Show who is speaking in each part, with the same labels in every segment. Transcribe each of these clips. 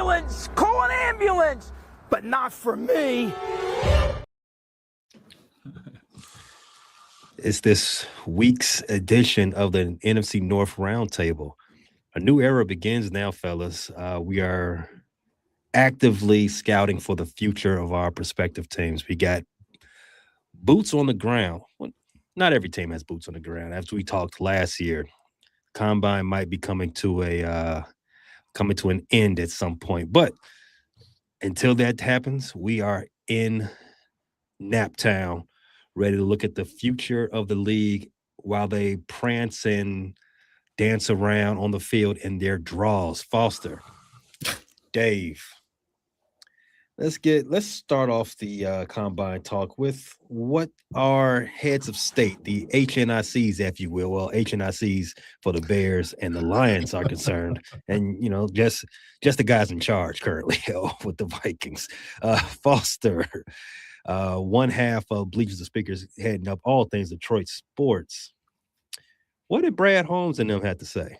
Speaker 1: ambulance! Call an ambulance! But not for me.
Speaker 2: It's this week's edition of the NFC North Roundtable. A new era begins now, fellas. We are actively scouting for the future of our prospective teams. We got boots on the ground. Well, not every team has boots on the ground. As we talked last year, combine might be coming to an end at some point. But until that happens, we are in Naptown, ready to look at the future of the league while they prance and dance around on the field in their draws. Foster, Dave, let's start off the combine talk with what our heads of state, the HNICs, if you will, HNICs for the Bears and the Lions are concerned, and just the guys in charge currently with the Vikings. Foster, one half of Bleachers and Speakers heading up all things Detroit sports. What did Brad Holmes and them have to say?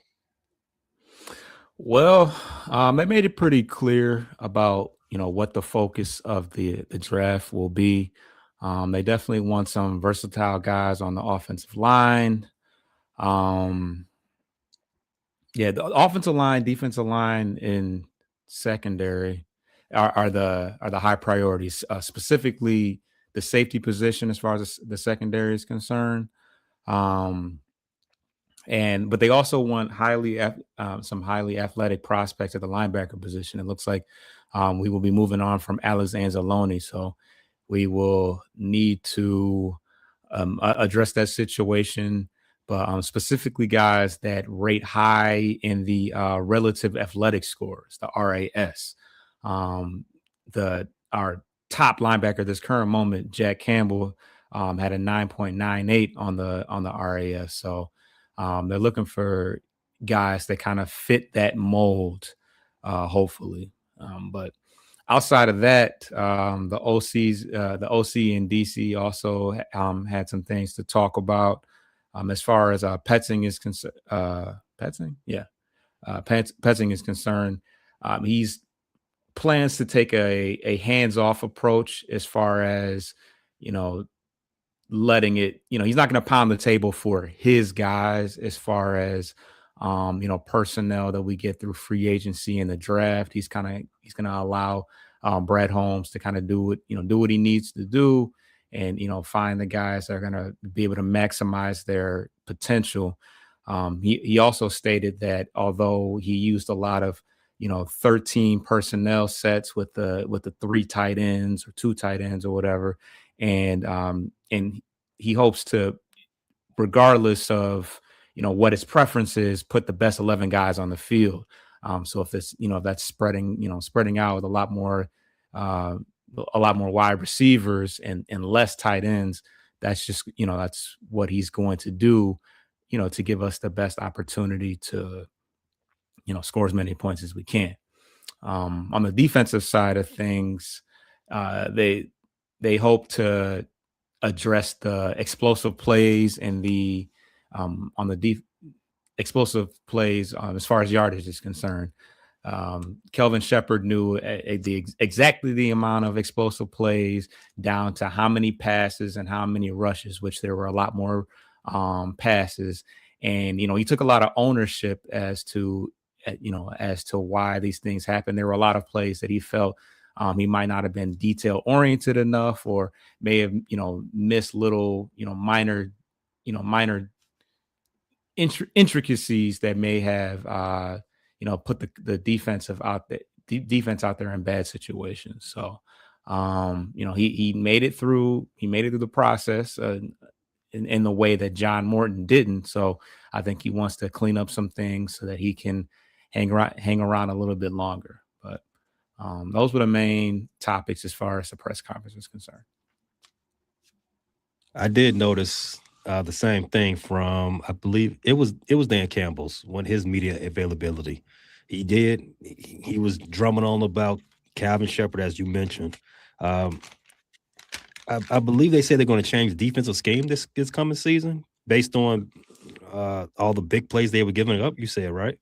Speaker 3: Well, they made it pretty clear about what the focus of the draft will be. They definitely want some versatile guys on the offensive line. The offensive line, defensive line, in secondary are the high priorities. Specifically, the safety position as far as the secondary is concerned. But they also want some highly athletic prospects at the linebacker position. It looks like we will be moving on from Alex Anzalone, so we will need to address that situation. But specifically, guys that rate high in the relative athletic scores, the RAS. Our top linebacker at this current moment, Jack Campbell, had a 9.98 on the RAS. So they're looking for guys that kind of fit that mold, hopefully. But outside of that, the OC and DC also had some things to talk about. As far as Petzing is concerned, Petzing is concerned, he's plans to take a hands-off approach as far as letting it. He's not going to pound the table for his guys as far as personnel that we get through free agency and the draft. He's going to allow Brad Holmes to kind of do what he needs to do. And, find the guys that are going to be able to maximize their potential. He also stated that although he used a lot of, 13 personnel sets with the 3 tight ends or 2 tight ends or whatever. And he hopes to, regardless of, what his preference is, put the best 11 guys on the field. So if it's, if that's spreading out with a lot more wide receivers and less tight ends, that's just, that's what he's going to do, to give us the best opportunity to, score as many points as we can. On the defensive side of things, they hope to address the explosive plays and the explosive plays as far as yardage is concerned. Kelvin Shepard knew exactly the amount of explosive plays down to how many passes and how many rushes, which there were a lot more passes. And, he took a lot of ownership as to why these things happen. There were a lot of plays that he felt he might not have been detail oriented enough, or may have, missed little, minor intricacies that may have, put the defense out there in bad situations. So, he made it through the process in the way that John Morton didn't. So I think he wants to clean up some things so that he can hang around a little bit longer. But those were the main topics as far as the press conference is concerned.
Speaker 2: I did notice the same thing from, I believe it was Dan Campbell's, when his media availability. He was drumming on about Calvin Shepard, as you mentioned. I believe they said they're going to change the defensive scheme this coming season based on all the big plays they were giving up. You said, right?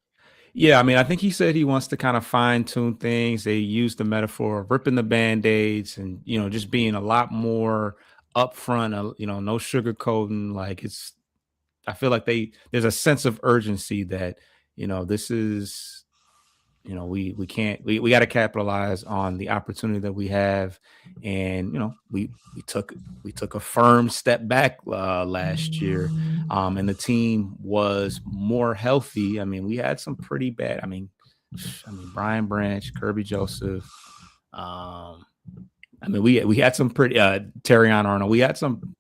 Speaker 3: Yeah, I mean, I think he said he wants to kind of fine tune things. They used the metaphor of ripping the band-aids and, just being a lot more upfront, no sugarcoating. Like I feel like there's a sense of urgency that, this is, we can't, we got to capitalize on the opportunity that we have. And, we took a firm step back last year. And the team was more healthy. I mean, we had some pretty bad, Brian Branch, Kirby Joseph. We had some pretty Terrion Arnold. We had some,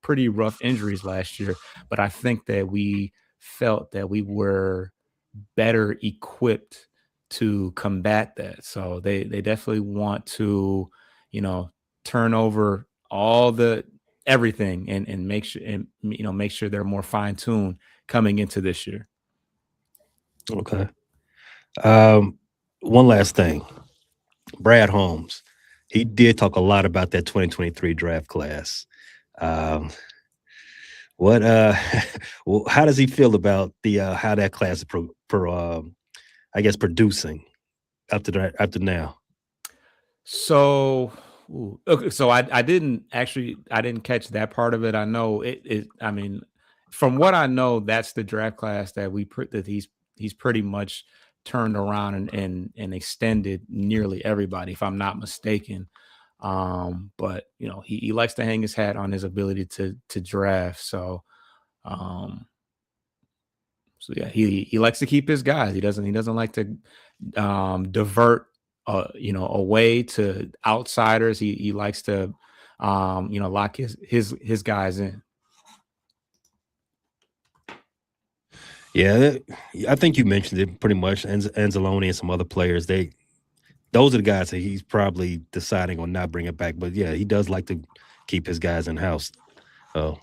Speaker 3: pretty rough injuries last year, but I think that we felt that we were better equipped to combat that. So they definitely want to, turn over all the everything and make sure make sure they're more fine-tuned coming into this year.
Speaker 2: Okay. One last thing. Brad Holmes, he did talk a lot about that 2023 draft class. What well, how does he feel about the how that class is producing up to now?
Speaker 3: So, okay, so I didn't catch that part of it. I know from what I know, that's the draft class that he's pretty much turned around and extended nearly everybody, if I'm not mistaken. But he likes to hang his hat on his ability to draft. So yeah, he likes to keep his guys. He doesn't like to divert away to outsiders. He likes to lock his guys in.
Speaker 2: Yeah, I think you mentioned it pretty much. Anzalone and some other players, those are the guys that he's probably deciding on not bringing back. But yeah, he does like to keep his guys in house. We'll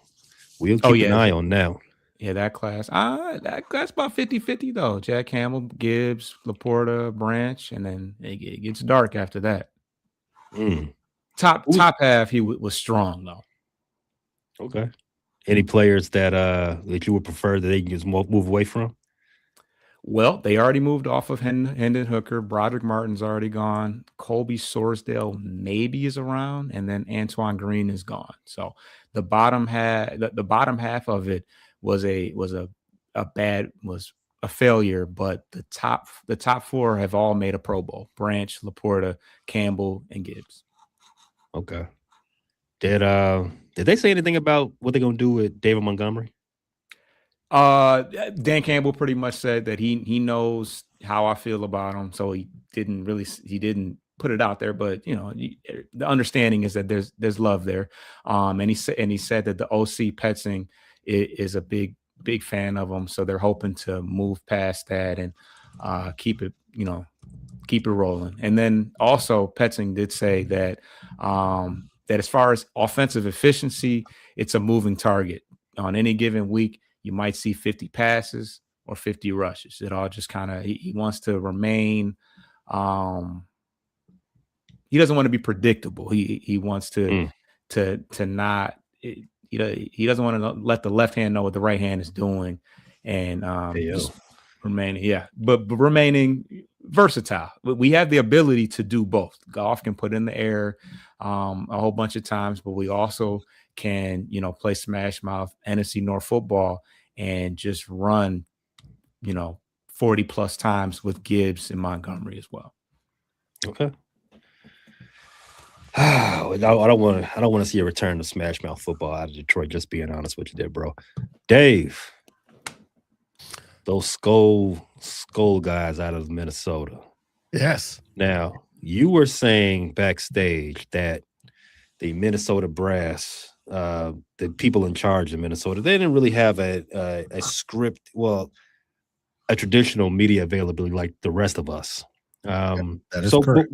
Speaker 2: keep an eye on now.
Speaker 3: Yeah, that class. That's about 50-50 though. Jack Campbell, Gibbs, Laporta, Branch, and then it gets dark after that. Top half, he was strong though.
Speaker 2: Okay. Any players that you would prefer that they can just move away from?
Speaker 3: Well, they already moved off of Hendon Hooker. Broderick Martin's already gone. Colby Sorsdale maybe is around, and then Antoine Green is gone. So the bottom half of it was a failure, but the top four have all made a Pro Bowl: Branch, Laporta, Campbell, and Gibbs.
Speaker 2: Okay. Did they say anything about what they're gonna do with David Montgomery?
Speaker 3: Dan Campbell pretty much said that he knows how I feel about him, so he didn't put it out there, but the understanding is that there's love there. And he said that the OC Petzing is a big fan of him, so they're hoping to move past that and keep it rolling. And then also Petzing did say that that as far as offensive efficiency, it's a moving target. On any given week, you might see 50 passes or 50 rushes. It all just kind of he wants to remain. He doesn't want to be predictable. He wants to not. He doesn't want to let the left hand know what the right hand is doing, and just remaining. But remaining versatile. We have the ability to do both. Goff can put in the air a whole bunch of times, but we also can play smash mouth NFC North football and just run 40 plus times with Gibbs and Montgomery as well.
Speaker 2: Okay. I don't want to see a return to smash mouth football out of Detroit, just being honest with you there, bro. Dave, those skull guys out of Minnesota.
Speaker 4: Yes.
Speaker 2: Now, you were saying backstage that the Minnesota brass, the people in charge of Minnesota, they didn't really have a script, a traditional media availability like the rest of us.
Speaker 4: That is correct.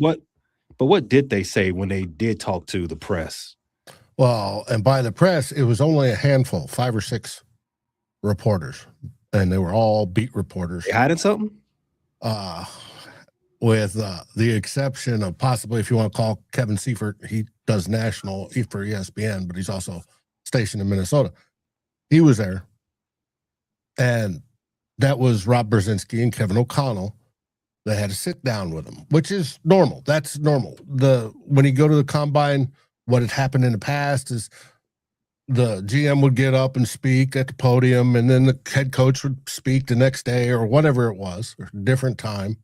Speaker 2: But what did they say when they did talk to the press?
Speaker 4: Well, and by the press, it was only a handful, 5 or 6 reporters, and they were all beat reporters.
Speaker 2: They hiding something?
Speaker 4: With the exception of possibly, if you want to call Kevin Seifert, he does national for ESPN, but he's also stationed in Minnesota. He was there, and that was Rob Brzezinski and Kevin O'Connell They had to sit down with him, which is normal. That's normal. When you go to the combine, what had happened in the past is the GM would get up and speak at the podium, and then the head coach would speak the next day or whatever it was, or a different time,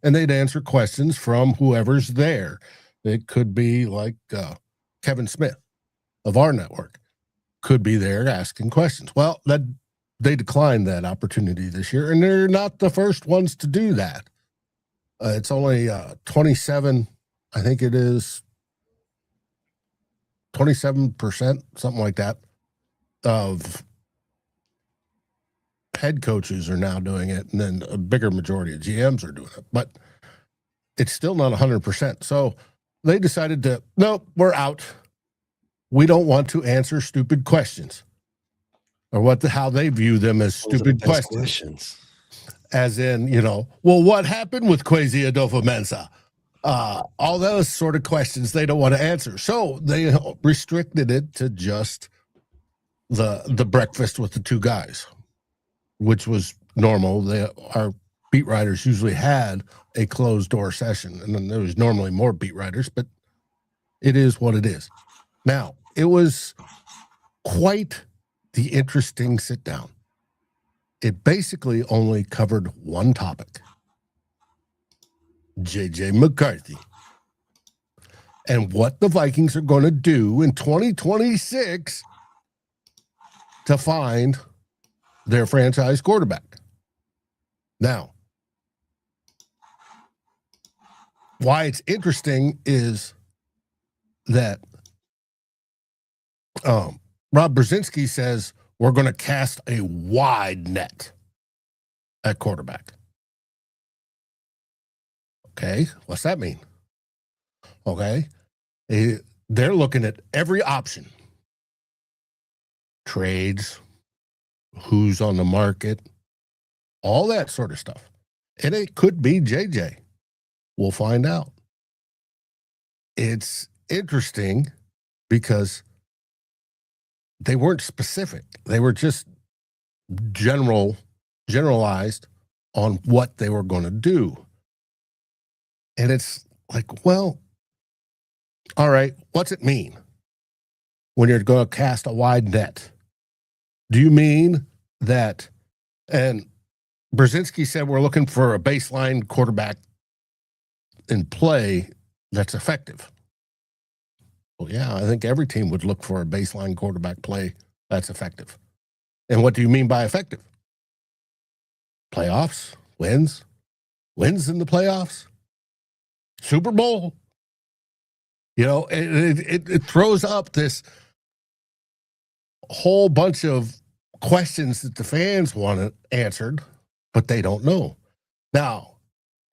Speaker 4: and they'd answer questions from whoever's there. It could be like Kevin Smith of our network could be there asking questions. Well, they declined that opportunity this year, and they're not the first ones to do that. It's only 27, I think it is 27%, something like that, of head coaches are now doing it, and then a bigger majority of GMs are doing it. But it's still not 100%. So they decided nope, we're out. We don't want to answer stupid questions, or how they view them as stupid questions. As in, well, what happened with Kwesi Adolfo-Mensah? All those sort of questions they don't want to answer. So they restricted it to just the breakfast with the two guys, which was normal. Our beat writers usually had a closed door session, and then there was normally more beat writers, but it is what it is. Now, it was quite the interesting sit down. It basically only covered one topic: JJ McCarthy and what the Vikings are going to do in 2026 to find their franchise quarterback. Now, why it's interesting is that Rob Brzezinski says we're going to cast a wide net at quarterback. Okay, what's that mean? Okay, they're looking at every option. Trades, who's on the market, all that sort of stuff. And it could be JJ. We'll find out. It's interesting because they weren't specific. They were just generalized on what they were going to do. And it's like, well, all right, what's it mean when you're going to cast a wide net? Do you mean that, and Brzezinski said we're looking for a baseline quarterback in play that's effective. Well, yeah, I think every team would look for a baseline quarterback play that's effective. And what do you mean by effective? Playoffs, wins in the playoffs, Super Bowl. It throws up this whole bunch of questions that the fans want answered, but they don't know. Now,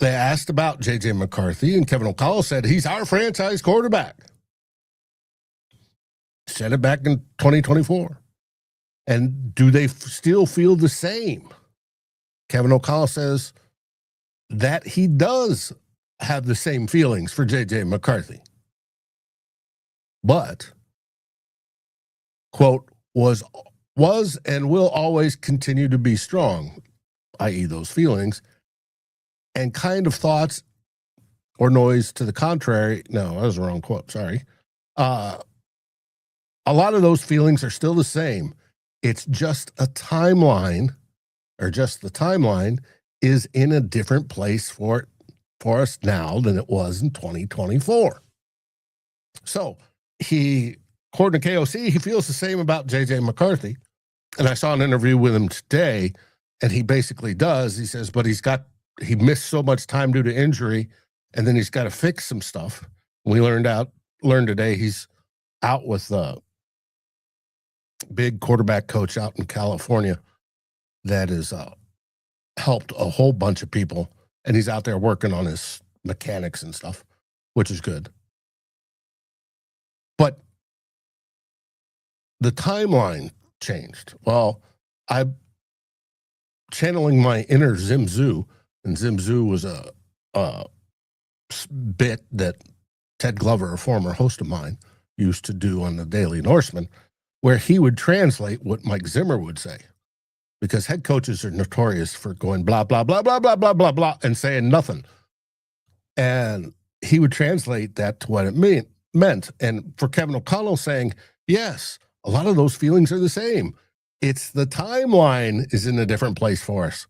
Speaker 4: they asked about J.J. McCarthy, and Kevin O'Connell said he's our franchise quarterback. Said it back in 2024. And do they still feel the same? Kevin O'Connell says that he does have the same feelings for J.J. McCarthy. But, quote, was and will always continue to be strong, i.e. those feelings, and kind of thoughts or noise to the contrary. No, that was the wrong quote. Sorry. A lot of those feelings are still the same. It's just a timeline, or just the timeline is in a different place for us now than it was in 2024. So according to KOC, he feels the same about J.J. McCarthy. And I saw an interview with him today, and he basically does. He says, but he missed so much time due to injury, and then he's got to fix some stuff. We learned today he's out with a big quarterback coach out in California that has helped a whole bunch of people, and he's out there working on his mechanics and stuff, which is good. But the timeline changed. Well, I'm channeling my inner Zim Zoo, and Zim Zoo was a bit that Ted Glover, a former host of mine, used to do on the Daily Norseman, where he would translate what Mike Zimmer would say. because head coaches are notorious for going blah, blah, blah, blah, blah, blah, blah, blah, and saying nothing. And he would translate that to what it meant. And for Kevin O'Connell saying, yes, a lot of those feelings are the same. It's the timeline is in a different place for us.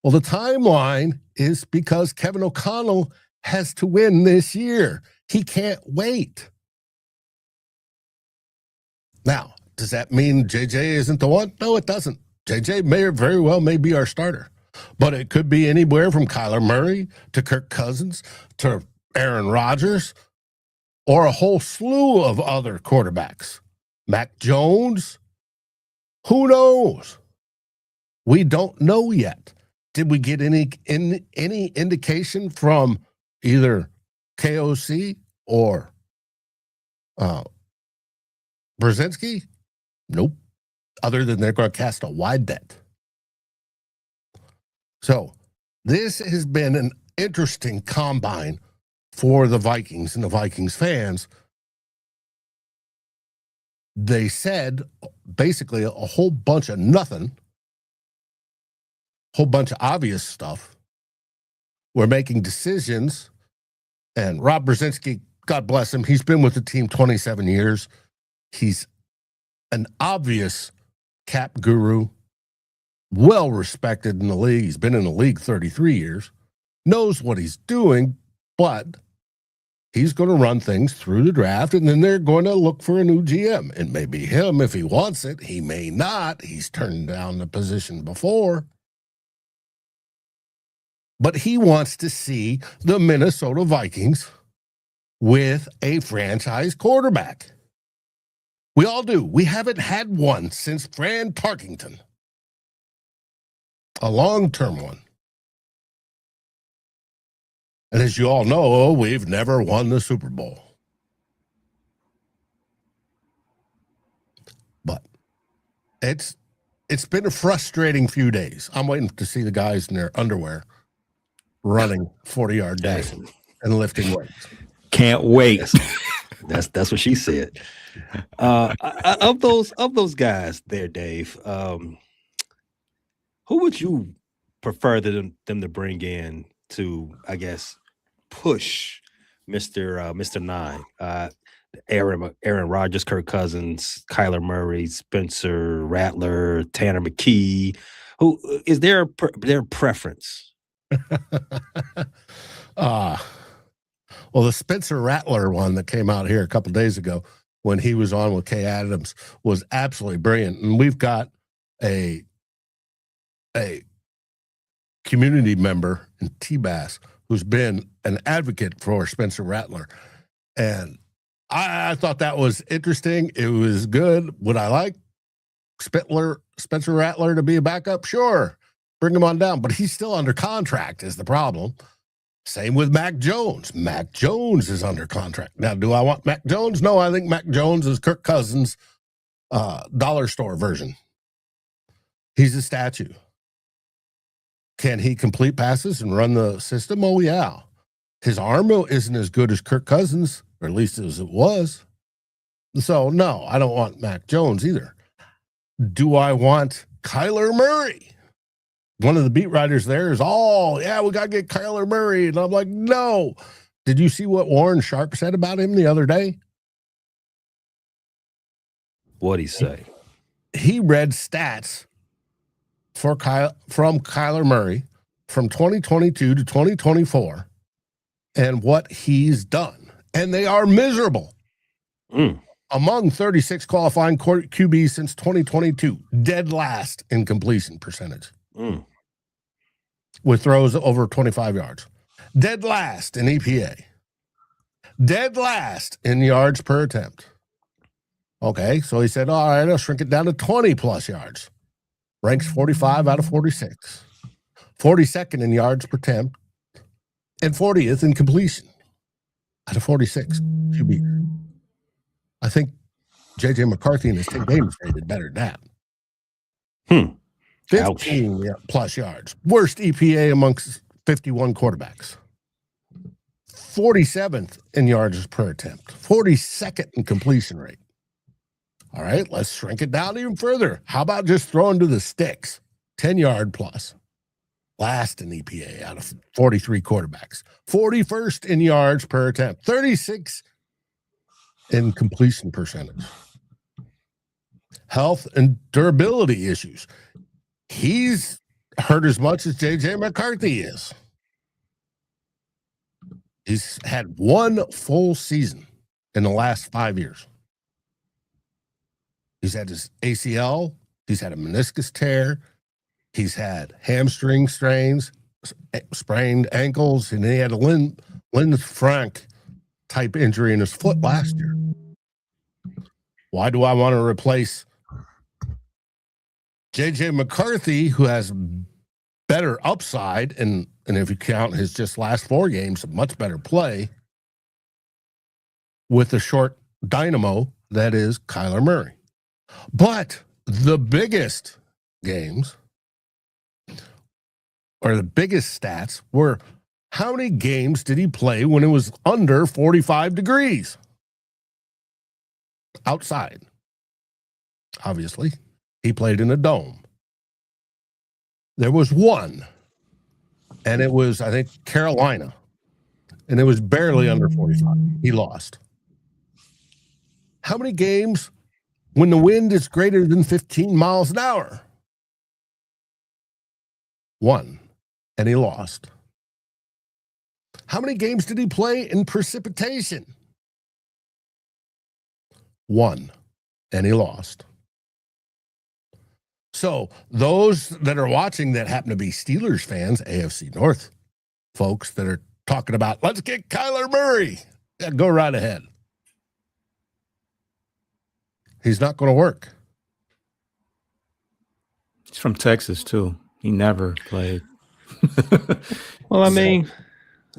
Speaker 4: Well, the timeline is because Kevin O'Connell has to win this year. He can't wait. Now, does that mean JJ isn't the one? No, it doesn't. JJ may very well be our starter, but it could be anywhere from Kyler Murray to Kirk Cousins to Aaron Rodgers or a whole slew of other quarterbacks. Mac Jones, who knows? We don't know yet. Did we get any indication from either KOC or Brzezinski? Nope. Other than they're going to cast a wide net. So this has been an interesting combine for the Vikings and the Vikings fans. They said basically a whole bunch of nothing, whole bunch of obvious stuff. We're making decisions. And Rob Brzezinski, God bless him, he's been with the team 27 years. He's an obvious cap guru, well respected in the league. He's been in the league 33 years, knows what he's doing, but he's going to run things through the draft, and then they're going to look for a new GM. It may be him if he wants it. He may not. He's turned down the position before. But he wants to see the Minnesota Vikings with a franchise quarterback. We all do. We haven't had one since Fran Tarkington. A long-term one. And as you all know, we've never won the Super Bowl. But it's been a frustrating few days. I'm waiting to see the guys in their underwear running 40-yard dash and lifting weights.
Speaker 3: Can't wait.
Speaker 2: That's what she said. Of those guys there, Dave, who would you prefer them to bring in to, I guess, push Mr. Nine? Aaron Rodgers, Kirk Cousins, Kyler Murray, Spencer Rattler, Tanner McKee. Who is their preference?
Speaker 4: Well, the Spencer Rattler one that came out here a couple days ago when he was on with Kay Adams was absolutely brilliant. And we've got a community member in T-Bass who's been an advocate for Spencer Rattler. And I thought that was interesting. It was good. Would I like Spencer Rattler to be a backup? Sure. Bring him on down. But he's still under contract is the problem. Same with Mac Jones. Mac Jones is under contract. Now, do I want Mac Jones? No, I think Mac Jones is Kirk Cousins' dollar store version. He's a statue. Can he complete passes and run the system? Oh, yeah. His arm isn't as good as Kirk Cousins, or at least as it was. So, no, I don't want Mac Jones either. Do I want Kyler Murray? One of the beat writers there is, we got to get Kyler Murray. And I'm like, no. Did you see what Warren Sharp said about him the other day?
Speaker 2: What'd he say?
Speaker 4: He read stats from Kyler Murray from 2022 to 2024 and what he's done. And they are miserable. Among 36 qualifying QBs since 2022, dead last in completion percentage. With throws over 25 yards. Dead last in EPA. Dead last in yards per attempt. Okay, so he said, all right, I'll shrink it down to 20-plus yards. Ranks 45 out of 46. 42nd in yards per attempt. And 40th in completion out of 46 QB. I think J.J. McCarthy and his team games rated better than that. 15 plus yards. Worst EPA amongst 51 quarterbacks. 47th in yards per attempt. 42nd in completion rate. All right, let's shrink it down even further. How about just throwing to the sticks? 10-yard plus. Last in EPA out of 43 quarterbacks. 41st in yards per attempt. 36 in completion percentage. Health and durability issues. He's hurt as much as J.J. McCarthy is. He's had one full season in the last 5 years. He's had his ACL. He's had a meniscus tear. He's had hamstring strains, sprained ankles, and he had a Lynn Frank type injury in his foot last year. Why do I want to replace J.J. McCarthy, who has better upside, and if you count his just last 4 games, a much better play, with the short dynamo that is Kyler Murray? But the biggest games, or the biggest stats, were how many games did he play when it was under 45 degrees? Outside. Obviously, he played in a dome. There was one, and it was, I think, Carolina, and it was barely under 45. He lost. How many games when the wind is greater than 15 miles an hour? One, and he lost. How many games did he play in precipitation? One, and he lost. So those that are watching that happen to be Steelers fans, AFC North folks that are talking about, let's get Kyler Murray, yeah, go right ahead. He's not going to work.
Speaker 3: He's from Texas, too. He never played.
Speaker 2: Well, I mean,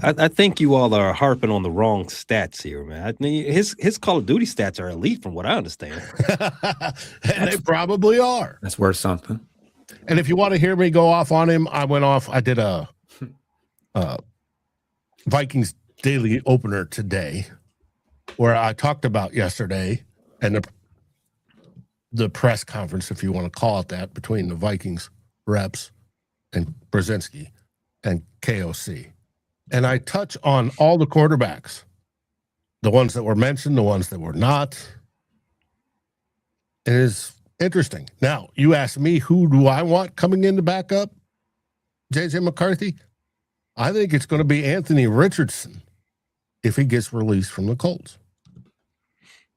Speaker 2: I think you all are harping on the wrong stats here, man. I mean, his Call of Duty stats are elite from what I understand.
Speaker 4: And they probably are.
Speaker 3: That's worth something.
Speaker 4: And if you want to hear me go off on him, I did a Vikings daily opener today where I talked about yesterday and the press conference, if you want to call it that, between the Vikings reps and Brzezinski and KOC. And I touch on all the quarterbacks, the ones that were mentioned, the ones that were not. It is interesting. Now, you ask me, who do I want coming in to back up J.J. McCarthy? I think it's going to be Anthony Richardson if he gets released from the Colts.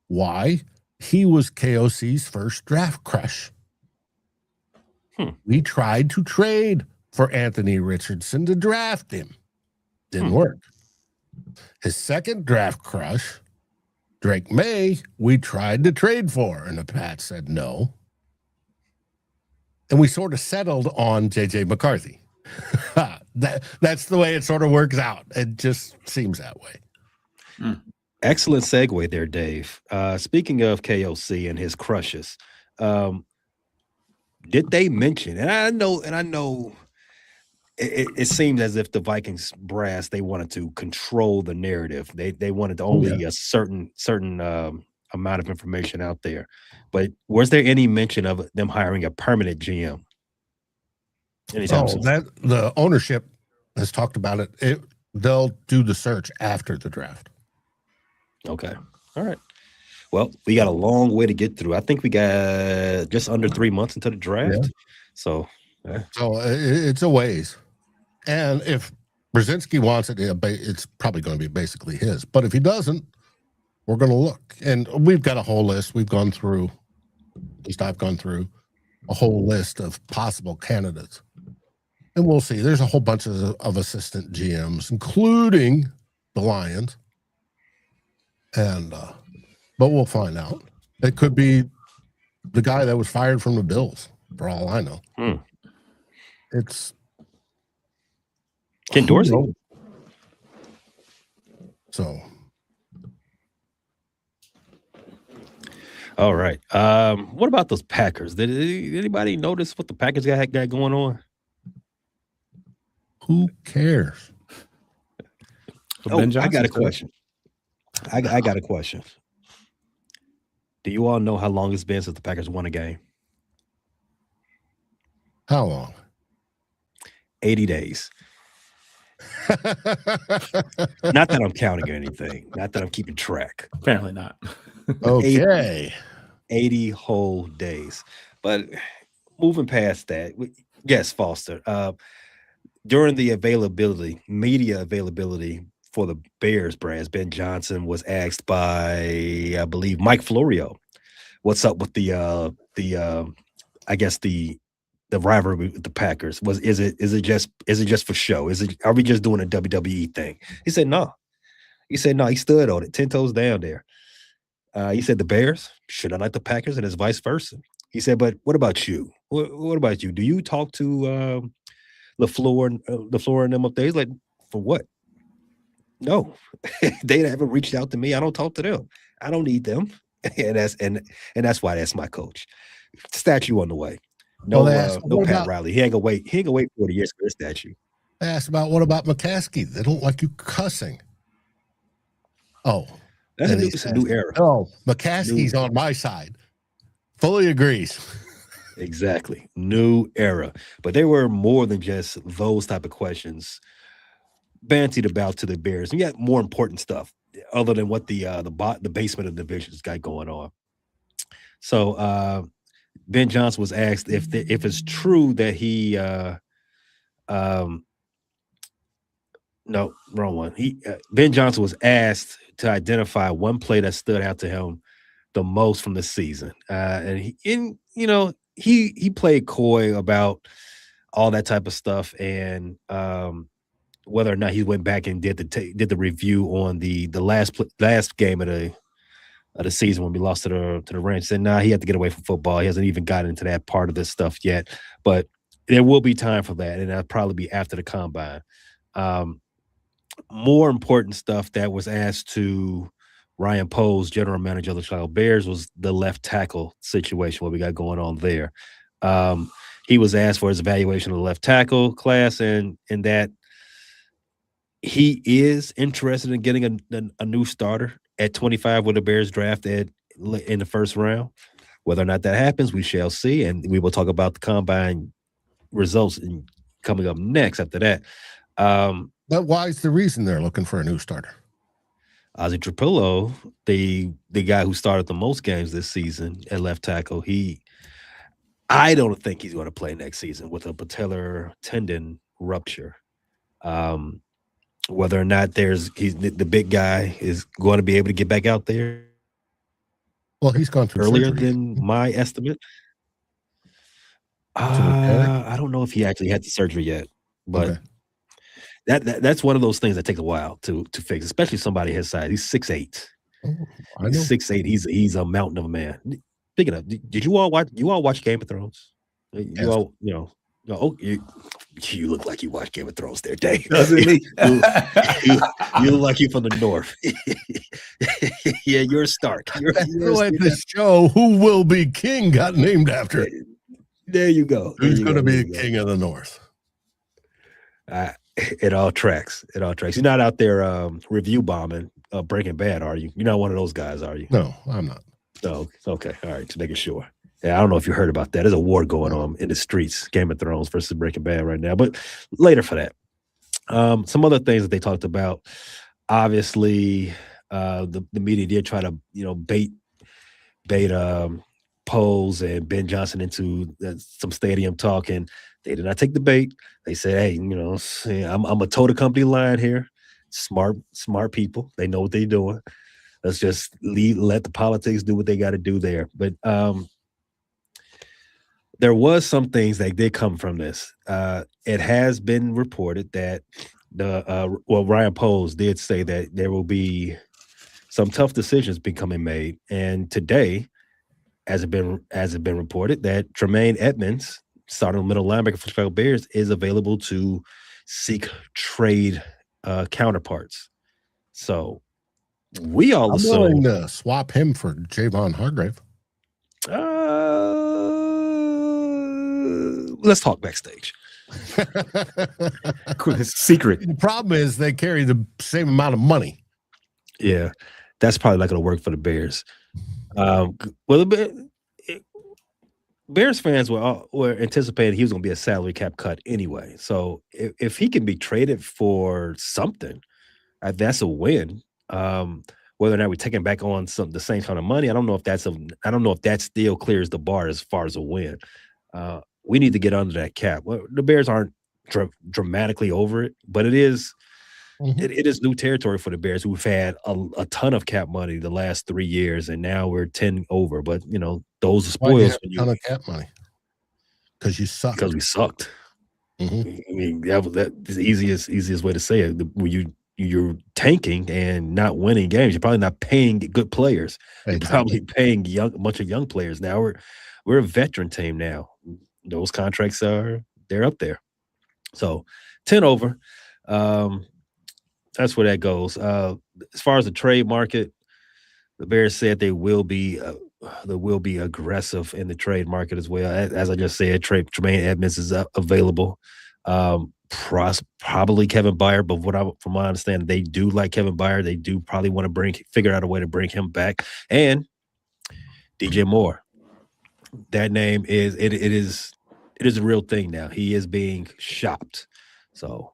Speaker 4: Why? He was KOC's first draft crush. We tried to trade for Anthony Richardson to draft him. Didn't work. His second draft crush, Drake May, we tried to trade for, and the Pats said no. And we sort of settled on J.J. McCarthy. That's the way it sort of works out. It just seems that way.
Speaker 2: Excellent segue there, Dave. Speaking of KOC and his crushes, did they mention, and I know it seems as if the Vikings brass, they wanted to control the narrative. They wanted only a certain amount of information out there. But was there any mention of them hiring a permanent GM?
Speaker 4: The ownership has talked about it. They'll do the search after the draft.
Speaker 2: Okay. All right. Well, we got a long way to get through. I think we got just under 3 months until the draft. Yeah. So
Speaker 4: it's a ways. And if Brzezinski wants it, it's probably going to be basically his. But if he doesn't, we're going to look. And we've got a whole list. We've gone through, at least I've gone through, a whole list of possible candidates. And we'll see. There's a whole bunch of assistant GMs, including the Lions. And but we'll find out. It could be the guy that was fired from the Bills, for all I know. It's
Speaker 2: Ken Dorsey.
Speaker 4: So,
Speaker 2: all right. What about those Packers? Did anybody notice what the Packers got going on?
Speaker 4: Who cares?
Speaker 2: I got a question. I got a question. Do you all know how long it's been since the Packers won a game?
Speaker 4: How long?
Speaker 2: 80 days. Not that I'm counting or anything. Not that I'm keeping track.
Speaker 3: Apparently not.
Speaker 4: Okay.
Speaker 2: 80 whole days. But moving past that, yes, Foster. During the media availability for the Bears brands, Ben Johnson was asked by, I believe, Mike Florio, what's up with the rivalry with the Packers? Is it just for show? Are we just doing a WWE thing? He said no. He stood on it, 10 toes down there. He said the Bears should not like the Packers, and it's vice versa. He said, but what about you? What about you? Do you talk to LaFleur and them up there? He's like, for what? No, they haven't reached out to me. I don't talk to them. I don't need them, and that's why that's my coach. Statue on the way. No, no Pat Riley. He ain't gonna wait 40 years for this statue.
Speaker 4: I asked about what about McCaskey? They don't like you cussing. Oh,
Speaker 2: it's a new era.
Speaker 4: Oh, McCaskey's on my side. Fully agrees.
Speaker 2: Exactly. New era. But they were more than just those type of questions bantied about to the Bears. And yet more important stuff other than what the basement of the division's got going on. So Ben Johnson was asked if it's true that he no, wrong one. Ben Johnson was asked to identify one play that stood out to him the most from the season. And he played coy about all that type of stuff, and whether or not he went back and did the review on the last game of the season when we lost to the Rams. And he had to get away from football. He hasn't even gotten into that part of this stuff yet, but there will be time for that, and that'll probably be after the combine. More important stuff that was asked to Ryan Poles, general manager of the Chicago Bears, was the left tackle situation, what we got going on there. He was asked for his evaluation of the left tackle class, and that he is interested in getting a new starter at 25 with the Bears drafted in the first round. Whether or not that happens, we shall see, and we will talk about the combine results coming up next after that.
Speaker 4: But why is the reason they're looking for a new starter?
Speaker 2: Ozzie Trapillo, the guy who started the most games this season at left tackle, I don't think he's going to play next season with a patellar tendon rupture. Whether or not the big guy is going to be able to get back out there.
Speaker 4: Well, he's gone through
Speaker 2: earlier
Speaker 4: surgery
Speaker 2: than my estimate. I don't know if he actually had the surgery yet, but that's one of those things that takes a while to fix, especially somebody his size. He's 6'8". He's 6'8". He's a mountain of a man. Speaking of, did you all watch Game of Thrones? You look like you watch Game of Thrones there, Dave.
Speaker 3: Doesn't he?
Speaker 2: You look like you're from the north. Yeah, you're Stark. You're
Speaker 4: like this show, Who Will Be King, got named after it.
Speaker 2: There you go.
Speaker 4: Who's going to be king of the north?
Speaker 2: It all tracks. You're not out there review bombing Breaking Bad, are you? You're not one of those guys, are you?
Speaker 4: No, I'm not.
Speaker 2: No. Okay. All right. Just making sure. Yeah, I don't know if you heard about that. There's a war going on in the streets, Game of Thrones versus Breaking Bad right now, but later for that. Some other things that they talked about. Obviously, the media did try to, bait Poles and Ben Johnson into some stadium talk, and they did not take the bait. They said, "Hey, I'm a toe the company line here. Smart people. They know what they're doing. Let's just let the politics do what they got to do there." But there was some things that did come from this. It has been reported that Ryan Poles did say that there will be some tough decisions becoming made, and today, as it been reported, that Tremaine Edmonds, starting middle linebacker for Chicago Bears, is available to seek trade counterparts. So we all
Speaker 4: I'm
Speaker 2: willing
Speaker 4: to swap him for Javon Hargrave.
Speaker 2: Let's talk backstage.
Speaker 3: Secret.
Speaker 4: The problem is they carry the same amount of money.
Speaker 2: Yeah, that's probably not going to work for the Bears. Bears fans were anticipating he was going to be a salary cap cut anyway. So if he can be traded for something, that's a win. Whether or not we're taking back on the same kind of money, I don't know if that still clears the bar as far as a win. We need to get under that cap. Well, the Bears aren't dramatically over it, but it is. It is new territory for the Bears, who've had a ton of cap money the last 3 years, and now we're 10 over. But those are spoils.
Speaker 4: Why do you have a ton of cap money? Because you sucked.
Speaker 2: Because we sucked.
Speaker 4: Mm-hmm.
Speaker 2: I mean, that's the easiest way to say it. When you're tanking and not winning games, you're probably not paying good players. Exactly. You're probably paying a bunch of young players. Now we're a veteran team now. Those contracts they're up there. So 10 over. That's where that goes. As far as the trade market, the Bears said they will be aggressive in the trade market as well. As I just said, Tremaine Edmonds is available. Probably Kevin Byard, but from my understanding, they do like Kevin Byard. They do probably want to figure out a way to bring him back. And DJ Moore, that name is a real thing now. He is being shopped. So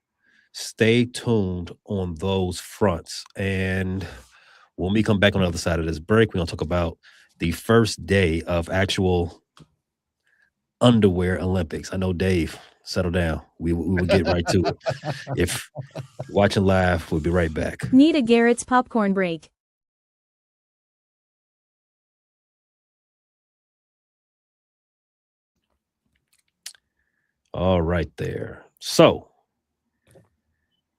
Speaker 2: stay tuned on those fronts. And when we come back on the other side of this break, we're going to talk about the first day of actual underwear Olympics. I know, Dave, settle down. We will get right to it. If watching live, we'll be right back.
Speaker 5: Need a Garrett's popcorn break.
Speaker 2: All right there. So,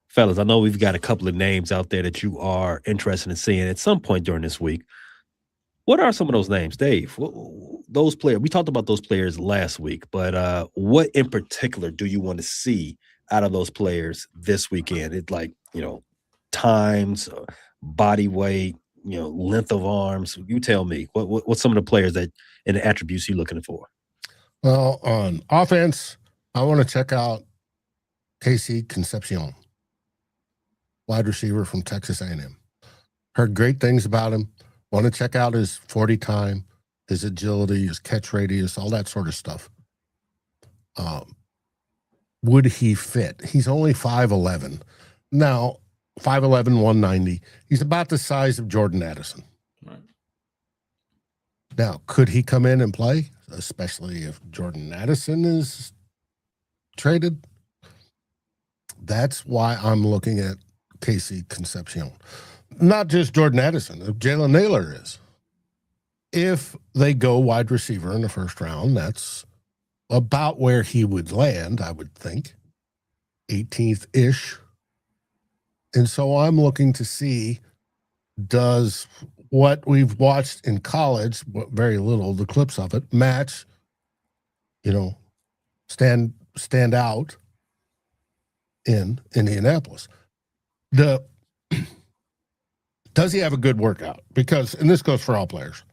Speaker 2: fellas, I know we've got a couple of names out there that you are interested in seeing at some point during this week. What are some of those names, Dave? Those players, we talked about those players last week, but what in particular do you want to see out of those players this weekend? It's like, times, body weight, length of arms. You tell me, what's some of the players and the attributes you're looking for?
Speaker 4: Well, on offense, I want to check out Casey Concepcion, wide receiver from Texas A&M. Heard great things about him. Want to check out his 40 time, his agility, his catch radius, all that sort of stuff. Would he fit? He's only 5'11". Now, 5'11", 190. He's about the size of Jordan Addison. Right. Now, could he come in and play, especially if Jordan Addison is traded? That's why I'm looking at Casey Concepcion. Not just Jordan Addison, Jalen Naylor is. If they go wide receiver in the first round, that's about where he would land, I would think. 18th-ish. And so I'm looking to see, does what we've watched in college, very little, the clips of it, match, stand out in Indianapolis? Does he have a good workout? Because, and this goes for all players,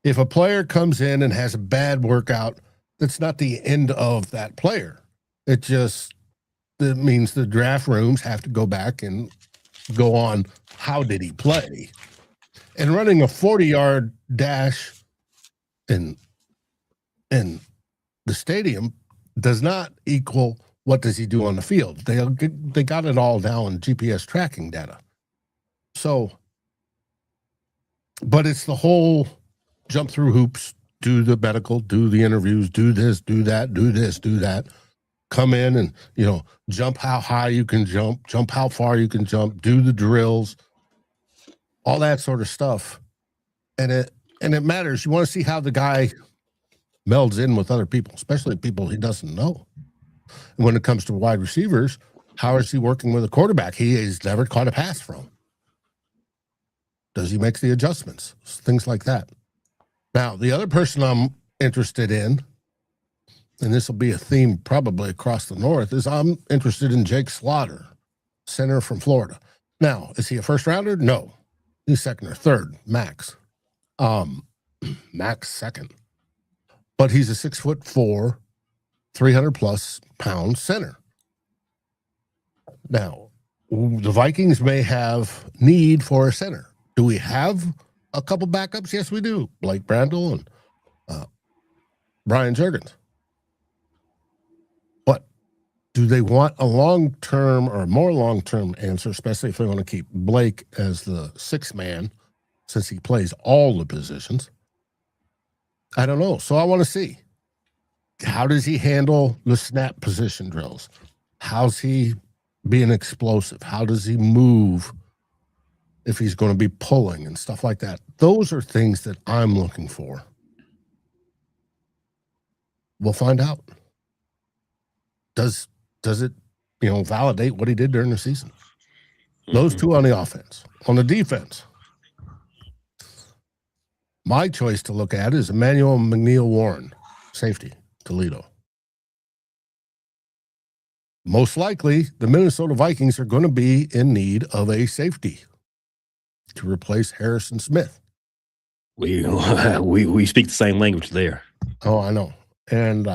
Speaker 4: if a player comes in and has a bad workout, that's not the end of that player. It means the draft rooms have to go back and go on, how did he play? And running a 40-yard dash in the stadium does not equal what does he do on the field. They got it all down in GPS tracking data. So, but it's the whole jump through hoops, do the medical, do the interviews, do this, do that, do this, do that. Come in and, jump how high you can jump how far you can jump, do the drills, all that sort of stuff. And it matters. You want to see how the guy melds in with other people, especially people he doesn't know. And when it comes to wide receivers, how is he working with a quarterback he has never caught a pass from? Does he make the adjustments? Things like that. Now, the other person I'm interested in, and this will be a theme probably across the North, is I'm interested in Jake Slaughter, center from Florida. Now, is he a first rounder? No. He's second or third, max. Max second. But he's a 6'4", 300+ pound center. Now, the Vikings may have need for a center. Do we have a couple backups? Yes, we do. Blake Brandel and Brian Juergens. But do they want a long-term or more long-term answer, especially if they want to keep Blake as the sixth man, since he plays all the positions? I don't know. So I want to see. How does he handle the snap position drills? How's he being explosive? How does he move if he's going to be pulling and stuff like that? Those are things that I'm looking for. We'll find out. Does it, validate what he did during the season? Those two on the offense. On the defense, my choice to look at is Emmanuel McNeil-Warren, safety, Toledo. Most likely, the Minnesota Vikings are going to be in need of a safety to replace Harrison Smith.
Speaker 2: We speak the same language there.
Speaker 4: Oh, I know. And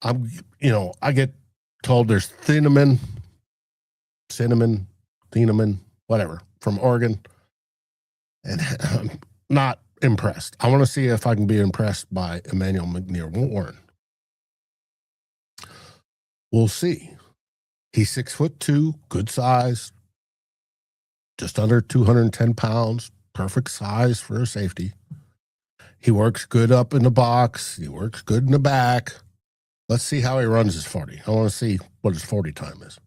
Speaker 4: I get told there's Thieneman, whatever, from Oregon. And I'm not impressed. I want to see if I can be impressed by Emmanuel McNeil-Warren. We'll see. He's 6'2", good size, just under 210 pounds, perfect size for a safety. He works good up in the box. He works good in the back. Let's see how he runs his 40. I want to see what his 40 time is.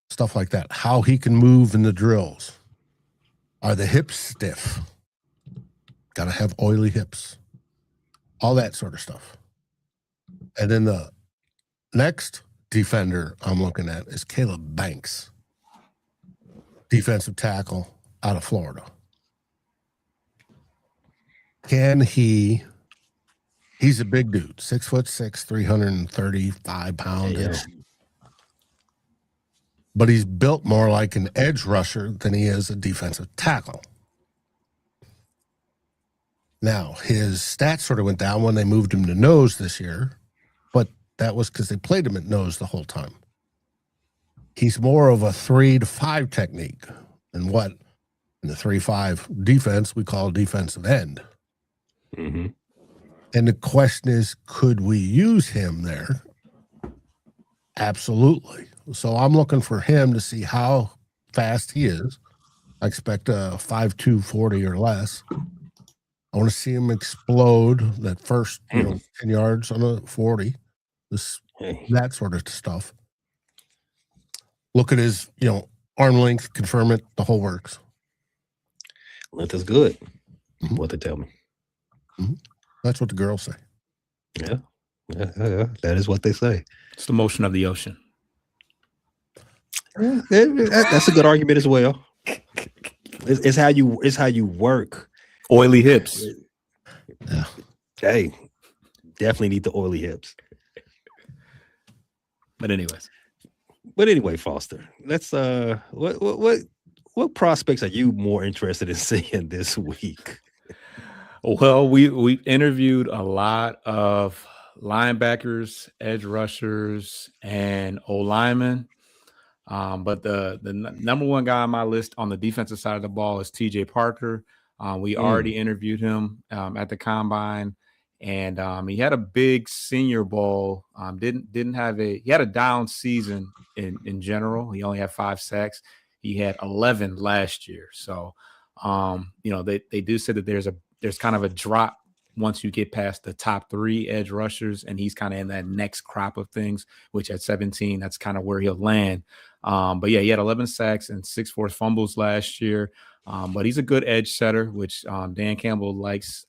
Speaker 4: Stuff like that. How he can move in the drills. Are the hips stiff? Got to have oily hips. All that sort of stuff. And then the next defender I'm looking at is Caleb Banks, defensive tackle out of Florida. Can he's a big dude, 6'6", 335 pounds.
Speaker 2: Yeah.
Speaker 4: But he's built more like an edge rusher than he is a defensive tackle. Now, his stats sort of went down when they moved him to nose this year, but that was because they played him at nose the whole time. He's more of a 3 to 5 technique than what in the 3-5 defense we call defensive end.
Speaker 2: Mm-hmm.
Speaker 4: And the question is, could we use him there? Absolutely. So I'm looking for him to see how fast he is. I expect a 5'2", 40 or less. I want to see him explode that first 10 yards on a 40. That sort of stuff. Look at his, arm length, confirm it, the whole works.
Speaker 2: Length is good. Mm-hmm. What they tell me.
Speaker 4: Mm-hmm. That's what the girls say.
Speaker 2: Yeah. That is what they say.
Speaker 3: It's the motion of the ocean.
Speaker 2: Yeah, that's a good argument as well. It's how you work.
Speaker 3: Oily hips.
Speaker 2: Yeah. Hey, definitely need the oily hips.
Speaker 3: But
Speaker 2: anyway, Foster, let's what prospects are you more interested in seeing this week?
Speaker 3: Well, we interviewed a lot of linebackers, edge rushers, and O-linemen. But the number one guy on my list on the defensive side of the ball is TJ Parker. We already interviewed him at the combine, and he had a big Senior Bowl. He had a down season in general. He only had 5 sacks. He had 11 last year. So, they do say that there's kind of a drop once you get past the top 3 edge rushers, and he's kind of in that next crop of things, which at 17, that's kind of where he'll land. But yeah, he had 11 sacks and 6 forced fumbles last year. But he's a good edge setter, which Dan Campbell likes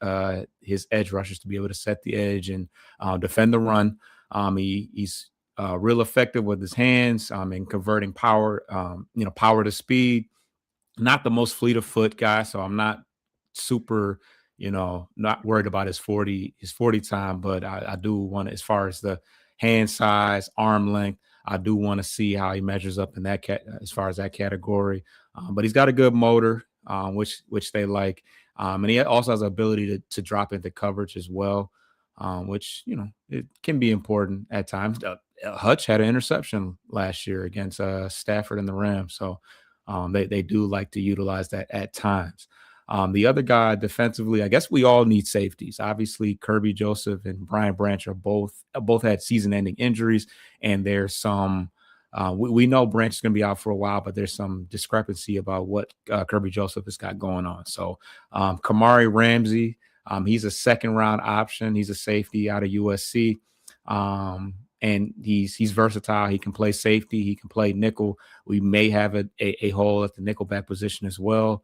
Speaker 3: his edge rushers to be able to set the edge and defend the run. He's real effective with his hands in converting power to speed. Not the most fleet of foot guy, so I'm not super, not worried about his 40 time, but I do want to, as far as the hand size, arm length, I do want to see how he measures up in that as far as that category. But he's got a good motor, which they like. And he also has the ability to drop into coverage as well, which, it can be important at times. Hutch had an interception last year against Stafford and the Rams. So they do like to utilize that at times. The other guy defensively, I guess we all need safeties. Obviously, Kirby Joseph and Brian Branch are both had season-ending injuries, and there's some. We know Branch is going to be out for a while, but there's some discrepancy about what Kirby Joseph has got going on. So Kamari Ramsey, he's a second-round option. He's a safety out of USC, and he's versatile. He can play safety. He can play nickel. We may have a hole at the nickelback position as well,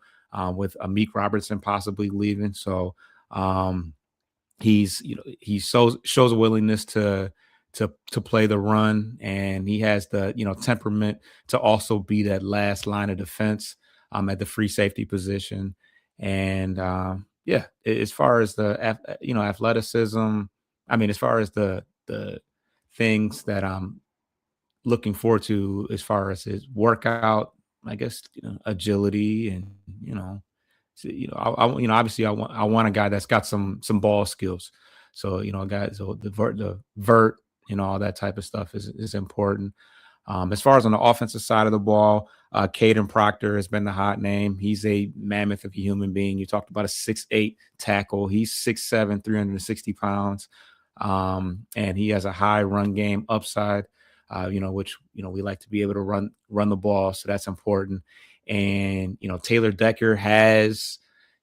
Speaker 3: with Amik Robertson possibly leaving. So he shows a willingness to play the run, and he has the temperament to also be that last line of defense at the free safety position. And as far as the athleticism, I mean, as far as the things that I'm looking forward to as far as his workout, I guess agility, and obviously I want a guy that's got some ball skills. So guys, so the vert, all that type of stuff is important. As far as on the offensive side of the ball, Caden Proctor has been the hot name. He's a mammoth of a human being. You talked about a 6'8" tackle. He's 6'7", 360 pounds, and he has a high run game upside. Which we like to be able to run the ball, so that's important. And Taylor Decker has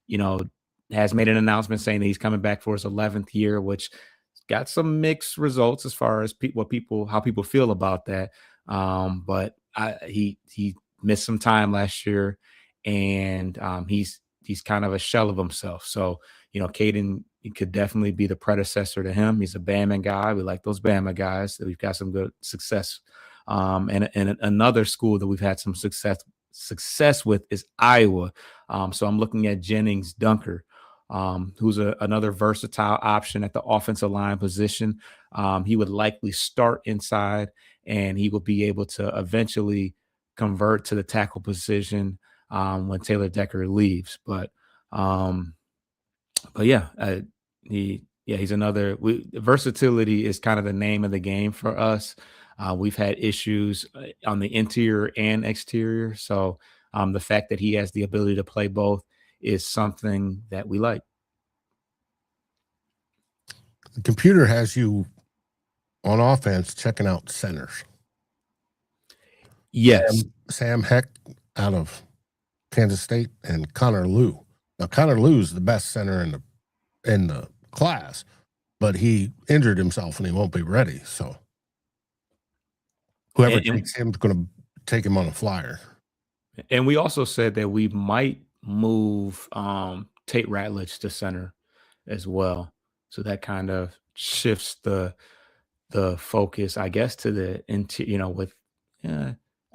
Speaker 3: made an announcement saying that he's coming back for his 11th year, which got some mixed results as far as how people feel about that. But he missed some time last year, and he's kind of a shell of himself. So Caden could definitely be the predecessor to him. He's a Bama guy. We like those Bama guys. That we've got some good success. And another school that we've had some success with is Iowa. So I'm looking at Jennings Dunker, who's another versatile option at the offensive line position. He would likely start inside, and he will be able to eventually convert to the tackle position when Taylor Decker leaves. But he's another. Versatility is kind of the name of the game for us. We've had issues on the interior and exterior, so the fact that he has the ability to play both is something that we like.
Speaker 4: The computer has you on offense checking out centers.
Speaker 3: Yes,
Speaker 4: Sam Heck out of Kansas State and Connor Liu. Now Connor Liu is the best center in the class, but he injured himself and he won't be ready. So whoever takes him is going to take him on a flyer.
Speaker 3: And we also said that we might move Tate Ratledge to center as well. So that kind of shifts the focus, I guess, to the with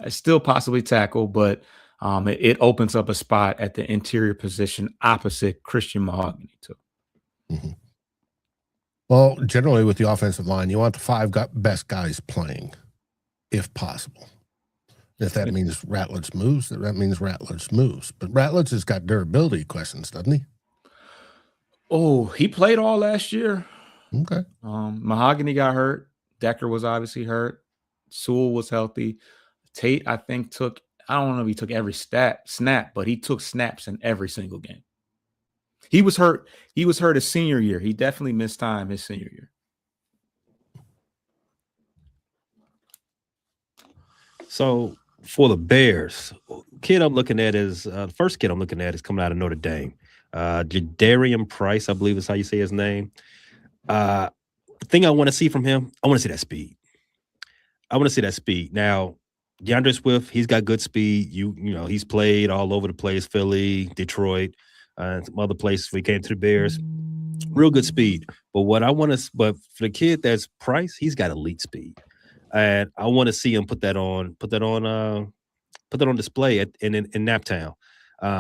Speaker 3: still possibly tackle, but it opens up a spot at the interior position opposite Christian Mahogany too.
Speaker 4: Mm-hmm. Well, generally with the offensive line, you want the five best guys playing, if possible. If that means Ratledge moves, that means Ratledge moves. But Ratledge has got durability questions, doesn't he?
Speaker 3: Oh, he played all last year.
Speaker 4: Okay.
Speaker 3: Mahogany got hurt. Decker was obviously hurt. Sewell was healthy. Tate, I think, I don't know if he took every snap, but he took snaps in every single game. He was hurt. He was hurt his senior year. He definitely missed time his senior year.
Speaker 2: So for the Bears, kid I'm looking at is the first kid I'm looking at is coming out of Notre Dame. Jadarian Price, I believe is how you say his name. The thing I want to see from him, I want to see that speed. Now, DeAndre Swift, he's got good speed. He's played all over the place, Philly, Detroit, some other places. We came to the Bears, real good speed. But for the kid that's Price, he's got elite speed, and I want to see him put that on display in Naptown.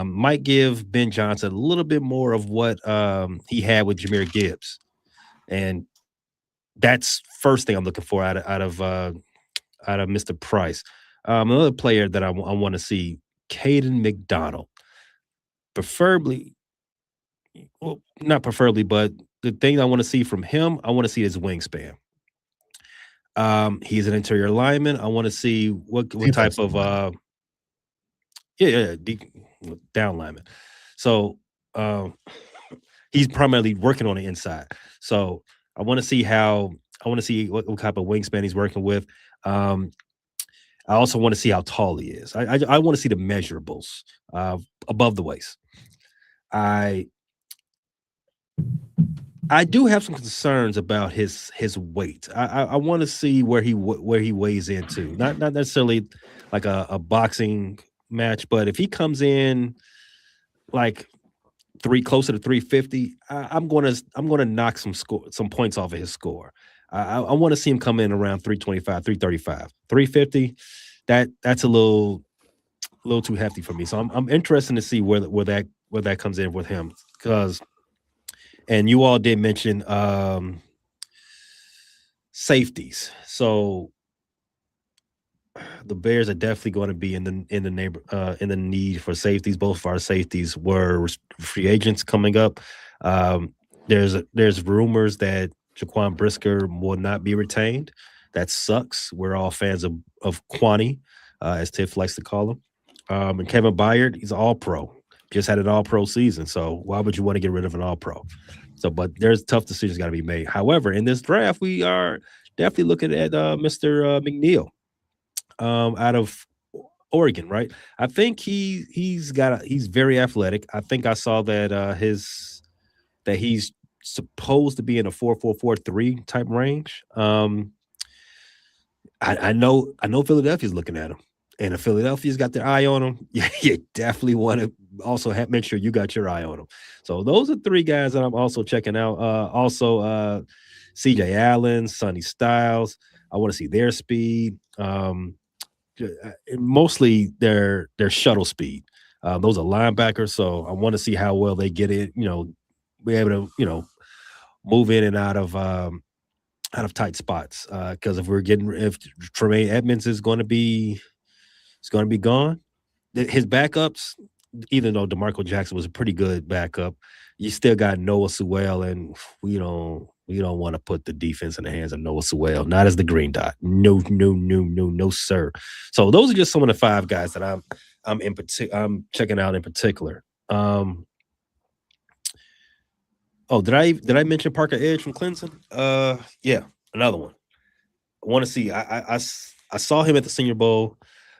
Speaker 2: Might give Ben Johnson a little bit more of what he had with Jahmyr Gibbs, and that's first thing I'm looking for out of Mr. Price. Another player that I want to see, Caden McDonald, not preferably, but the thing I want to see from him, I want to see his wingspan. He's an interior lineman. I want to see what type of down lineman. So he's primarily working on the inside. So I want to see what type of wingspan he's working with. I also want to see how tall he is. I want to see the measurables above the waist. I do have some concerns about his weight. I want to see where he weighs into. Not necessarily like a boxing match, but if he comes in like closer to 350, I'm gonna knock some points off of his score. I want to see him come in around 325, 335, 350. That's a little too hefty for me. So I'm interested to see where that comes in with him, because. And you all did mention safeties. So the Bears are definitely going to be in the need for safeties. Both of our safeties were free agents coming up. There's rumors that Jaquan Brisker will not be retained. That sucks. We're all fans of Kwani, as Tiff likes to call him. And Kevin Byard, he's an all-pro. Just had an all-pro season. So why would you want to get rid of an all-pro? So, but there's tough decisions got to be made. However, in this draft, we are definitely looking at Mr. McNeil out of Oregon, right? I think he's very athletic. I think I saw that he's supposed to be in a 4.44-3 type range. I know Philadelphia's looking at him. And if Philadelphia's got their eye on him, you definitely want to also make sure you got your eye on him. So those are three guys that I'm also checking out. Also, C.J. Allen, Sonny Styles. I want to see their speed. Mostly their shuttle speed. Those are linebackers, so I want to see how well they get it. Be able to move in and out of tight spots. Because if Tremaine Edmonds is going to be gone. His backups, even though DeMarco Jackson was a pretty good backup, you still got Noah Sewell, and we don't want to put the defense in the hands of Noah Sewell, not as the green dot. No, sir. So those are just some of the five guys that I'm checking out in particular. Did I mention Parker Edge from Clemson? Yeah, another one. I want to see. I saw him at the Senior Bowl.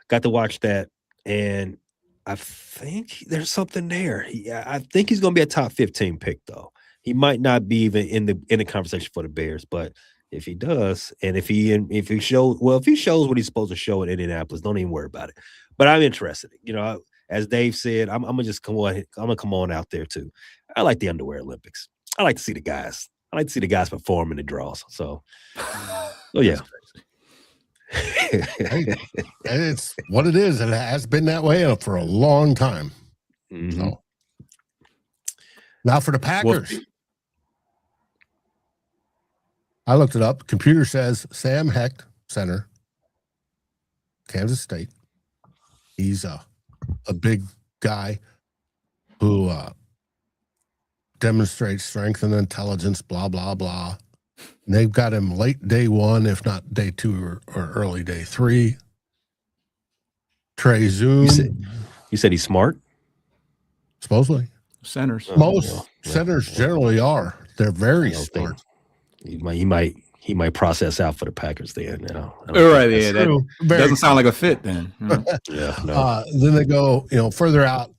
Speaker 2: Got to watch that, and I think there's something there. I think he's going to be a top 15 pick, though. He might not be even in the conversation for the Bears, but if he does, and if he shows what he's supposed to show in Indianapolis, don't even worry about it. But I'm interested. As Dave said, I'm gonna just come on. I'm gonna come on out there too. I like the Underwear Olympics. I like to see the guys. I like to see the guys perform in the draws. So yeah.
Speaker 4: Hey, it's what it is. It has been that way for a long time.
Speaker 2: Mm-hmm.
Speaker 4: So now for the Packers. I looked it up. Computer says Sam Hecht, center, Kansas State. He's a big guy who demonstrates strength and intelligence, blah, blah, blah. And they've got him late day one, if not day two or early day three. Trey Zoom.
Speaker 2: You said he's smart?
Speaker 4: Supposedly.
Speaker 3: Centers.
Speaker 4: Most centers generally are. They're very smart.
Speaker 2: He might process out for the Packers then.
Speaker 3: Right, yeah. That doesn't sound like a fit then.
Speaker 2: Yeah, no.
Speaker 4: Then they go, further out.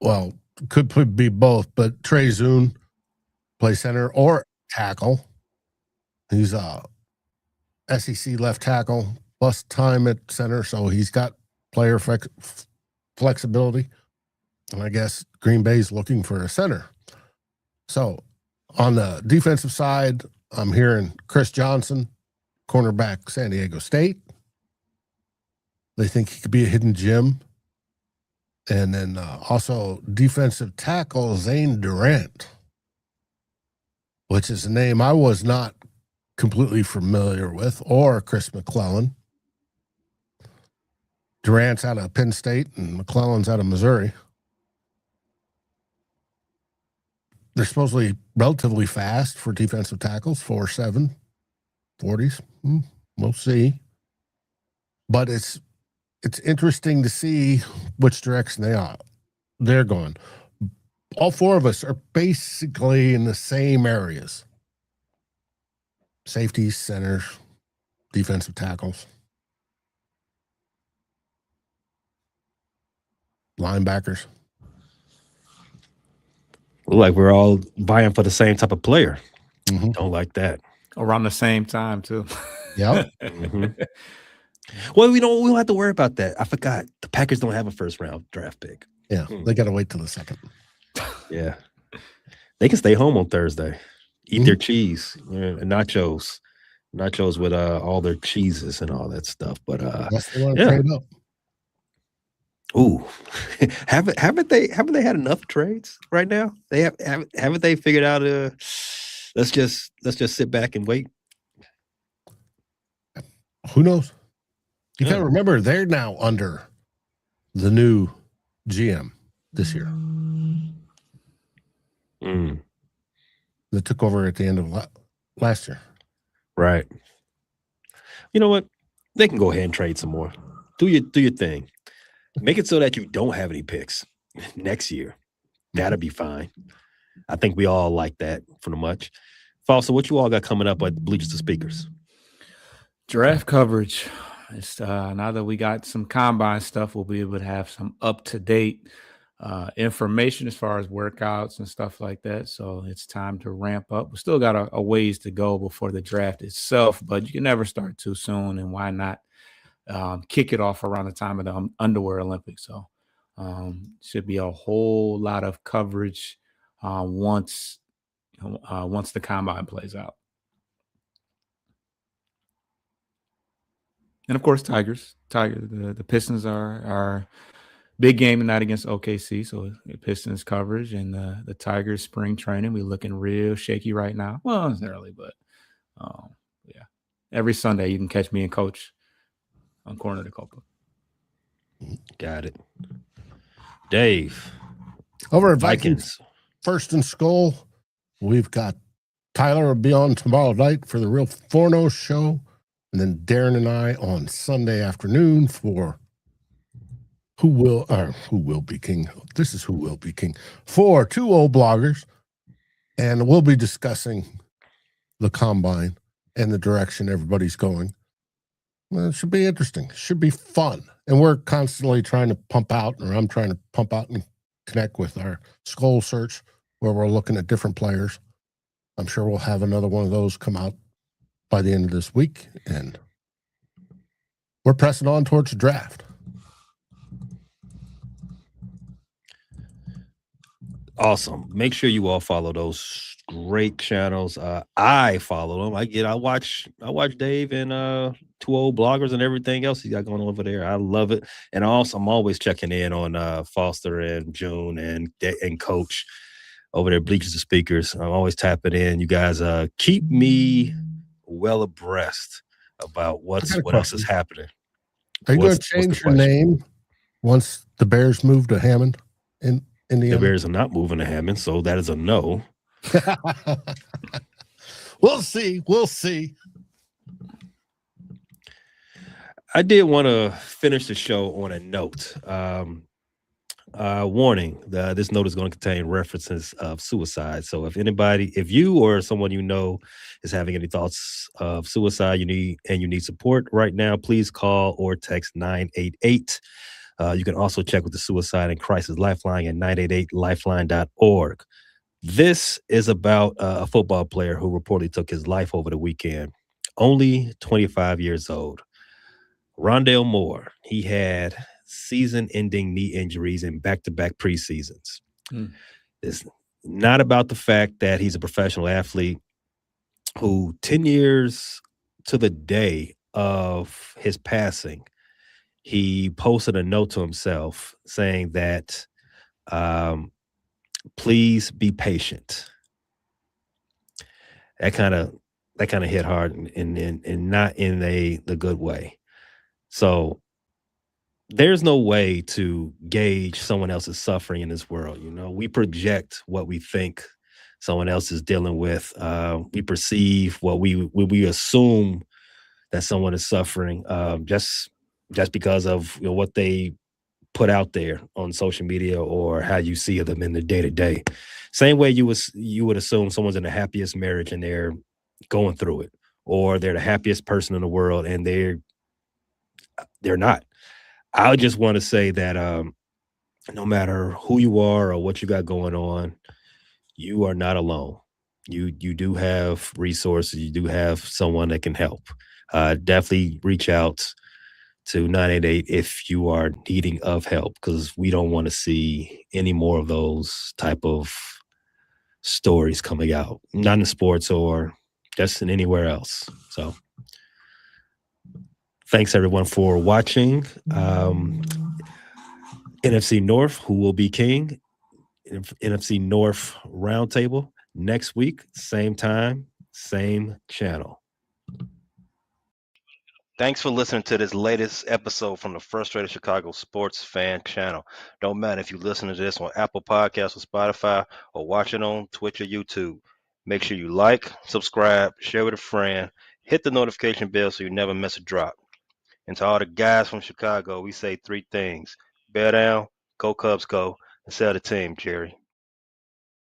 Speaker 4: Well, could be both, but Trey Zoom play center or tackle. He's a SEC left tackle plus time at center, so he's got player flexibility. And I guess Green Bay's looking for a center. So on the defensive side, I'm hearing Chris Johnson, cornerback, San Diego State. They think he could be a hidden gem. And then also defensive tackle Zane Durant, which is a name I was not completely familiar with, or Chris McClellan. Durant's out of Penn State and McClellan's out of Missouri. They're supposedly relatively fast for defensive tackles, 4.7, 40s. We'll see. But it's interesting to see which direction they're going. all four of us are basically in the same areas. Safeties, centers, defensive tackles, linebackers.
Speaker 2: Look like we're all vying for the same type of player.
Speaker 4: Mm-hmm.
Speaker 2: Don't like that.
Speaker 3: Around the same time, too.
Speaker 4: Yep.
Speaker 2: Mm-hmm. Well, we don't have to worry about that. I forgot the Packers don't have a first round draft pick.
Speaker 4: Yeah, they got to wait till the second.
Speaker 2: Yeah, they can stay home on Thursday, eat their cheese, and nachos with all their cheeses and all that stuff. But
Speaker 4: Unless they want to trade up.
Speaker 2: Ooh, haven't they had enough trades right now? They haven't they figured out? Let's just sit back and wait.
Speaker 4: Who knows? You got to remember they're now under the new GM this year. That took over at the end of last year.
Speaker 2: Right. You know what? They can go ahead and trade some more. Do your thing. Make it so that you don't have any picks next year. That'll be fine. I think we all like that for the much. Foster, what you all got coming up at Bleachers to Speakers?
Speaker 3: Draft coverage. It's now that we got some combine stuff, we'll be able to have some up-to-date information as far as workouts and stuff like that. So it's time to ramp up. We still got a ways to go before the draft itself, but you can never start too soon. And why not kick it off around the time of the Underwear Olympics? So should be a whole lot of coverage once the combine plays out. And of course, Tigers. The Pistons are big game tonight against OKC. So the Pistons coverage and the Tigers spring training. We're looking real shaky right now. Well, it's early, but yeah. Every Sunday you can catch me and Coach on Corner to Copa.
Speaker 2: Got it. Dave.
Speaker 4: Over at Vikings First and Skull, we've got Tyler will be on tomorrow night for the Real Forno show. And then Darren and I on Sunday afternoon for Who Will Be King. This is Who Will Be King for two old bloggers. And we'll be discussing the combine and the direction everybody's going. Well, it should be interesting. It should be fun. And we're constantly trying to pump out, or I'm trying to pump out and connect with our Skull Search, where we're looking at different players. I'm sure we'll have another one of those come out by the end of this week, and we're pressing on towards the draft.
Speaker 2: Awesome. Make sure you all follow those great channels. I follow them. I watch Dave and two old bloggers and everything else he got going on over there. I love it. And also I'm always checking in on Foster and June and Coach over there, Bleachers to Speakers. I'm always tapping in. You guys keep me well abreast about what else is happening.
Speaker 4: Are you going to change your name once the Bears move to Hammond in Indiana?
Speaker 2: The Bears are not moving to Hammond, so that is a no.
Speaker 4: We'll see.
Speaker 2: I did want to finish the show on a note. Warning, this note is going to contain references of suicide. So if you or someone you know is having any thoughts of suicide, you need support right now, please call or text 988. You can also check with the Suicide and Crisis Lifeline at 988lifeline.org. This is about a football player who reportedly took his life over the weekend, only 25 years old. Rondale Moore, he had season-ending knee injuries in back-to-back preseasons. It's not about the fact that he's a professional athlete who 10 years to the day of his passing, he posted a note to himself saying that please be patient. That kind of hit hard and not in the good way. So there's no way to gauge someone else's suffering in this world. You know, we project what we think someone else is dealing with. We perceive what we assume that someone is suffering just because of what they put out there on social media or how you see them in the day to day. Same way you would assume someone's in the happiest marriage and they're going through it, or they're the happiest person in the world and they're not. I just want to say that no matter who you are or what you got going on, you are not alone. You do have resources. You do have someone that can help. Definitely reach out to 988 if you are needing of help, because we don't want to see any more of those type of stories coming out, not in sports or just in anywhere else. So thanks everyone for watching. NFC North, who will be king? NFC North Roundtable next week, same time, same channel.
Speaker 6: Thanks for listening to this latest episode from the Frustrated Chicago Sports Fan Channel. Don't matter if you listen to this on Apple Podcasts or Spotify or watch it on Twitch or YouTube. Make sure you like, subscribe, share with a friend, hit the notification bell so you never miss a drop. And to all the guys from Chicago, we say three things: bear down, go Cubs go, and sell the team, Jerry.